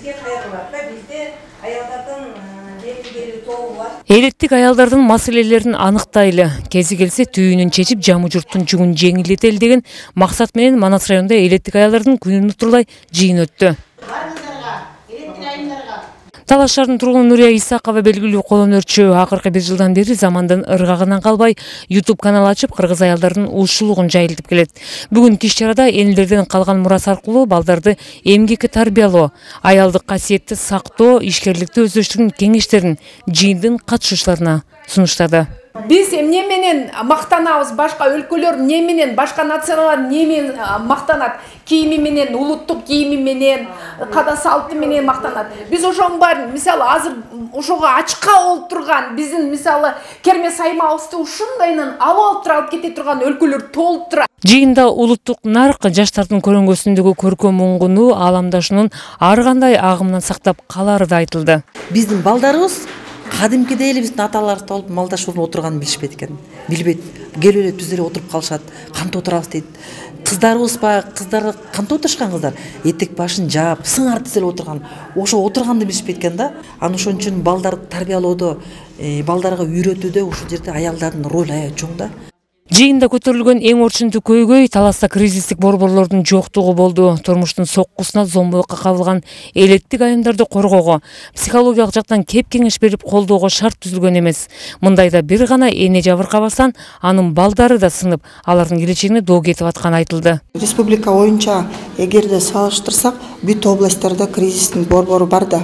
бизге кайрылат да, бизде аялдардын белгилүү тобу бар. Элеттик аялдардын маселелерин аныктайлы, кези келсе түйүнүн чечип жамы журттун жүгүн жеңилдетели деген максат менен Манас районунда элеттик аялдардын күнүн утурлай жыйын өттү. Талас шаарынын тургуну Нурия Исакова белгилүү кол өнөрчү акыркы 1 жылдан бери замандын ыргагынан калбай YouTube канал ачып, кыргыз аялдардын ушулугун жайылтып келет. Бүгүнкү иш-чарада энелерден калган мурас аркылуу балдарды эмгекке тарбиялоо, аялдык касиетти сактоо, ишкерликти өздөштүрүүнүн кеңештерин жыйындын катышуучуларына сунуштады. Biz emne menен мактанабыз, башка өлкөлөр эмне менен, башка нациялар эмне менен мактанат? Кийими менен, улуттук кийими менен, када салты менен мактанат. Биз ошонун баарын, мисалы, азыр ошого ачка болуп турган, биздин мисалы керме саймабызды ушундайынан алып кете турган өлкөлөр толуп турат. Жыйында улуттук нарк жаштардын көрөңгөсүндөгү көркөм муңгуну ааламдашуунун ар кандай агымынан сактап калары да айтылды. Биздин балдарыбыз кадимкидей эле биздин аталарыбыз болуп малдашып отурганын билишпейт экен. Билбейт. Келип эле түз эле отуруп калышат. Кантип отурабыз дейт. Кыздарыбыз баягы кыздар кантип отурушкан кыздар? Этек башын жаап, сыңар тиз эле отурган. Ошо отурганды билишпейт экен да. Аны ошон үчүн балдарды тарбиялоодо, балдарга үйрөтүүдө ушул жерде аялдардын ролу аябай чоң да. Жыйында көтөрүлгөн эң орчундуу көйгөй Таласта кризистик борборлордун жоктугу болду. Турмуштун соккусуна зомбоюкка кабылган элеттик айымдарды коргоого, психологиялык жактан кеп кеңеш берип колдоого шарт түзүлгөн эмес. Мындайда бир гана эне жабыркабасан, анын балдары да сынып, алардын келечегине доо кетип атканы айтылды. Республика боюнча эгерде салыштырсак, бүт областтарда кризистин борбору бар да,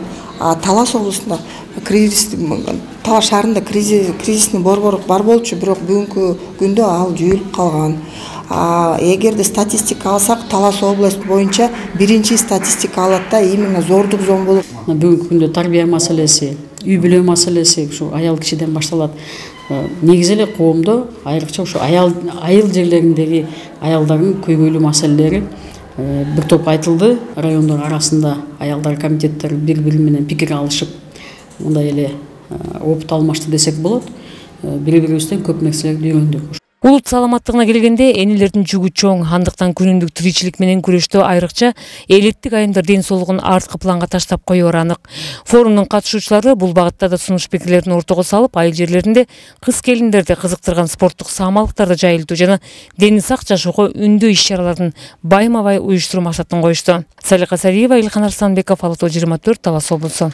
Талас облусунда Талас шаарында кризистин борбору бар болчу, бирок бүгүнкү күндө ал жүйүлүп калган. Эгерде статистика алсак, Талас областы боюнча биринчи статистика алат да, именно зордук зомбулук. Бүгүнкү күндө тарбия маселеси, үй бүлө маселеси ушу аял кишиден башталат. Негизи эле коомдо айрыкча ушу айыл жерлериндеги аялдардын көйгөйлүү маселелери бир топ айтылды. Райондор арасында аялдар комитеттери бири-бири менен пикир алышып, мындай эле опыт алмашты десек болот. Бири-бирибизден көп нерселерди үйрөндүк. Улут саламаттыгына келгенде энелердин жүгү чоң, андыктан күнүмдүк тиричилик менен күрөштө айрыкча элеттик айымдар ден соолугун арткы планга таштап коёру анык. Форумдун катышуучулары бул багытта да сунуш пикирлерин ортого салып, айыл жерлеринде кыз келиндерди кызыктырган спорттук саамалыктарды жайылтуу жана дени сак жашоого үндөө иш-чараларын байма-бай уюштуруу максатын коюшту. Салика Сариева, Илхан Арсланбеков, Ала Тоо 24, Талас облусу.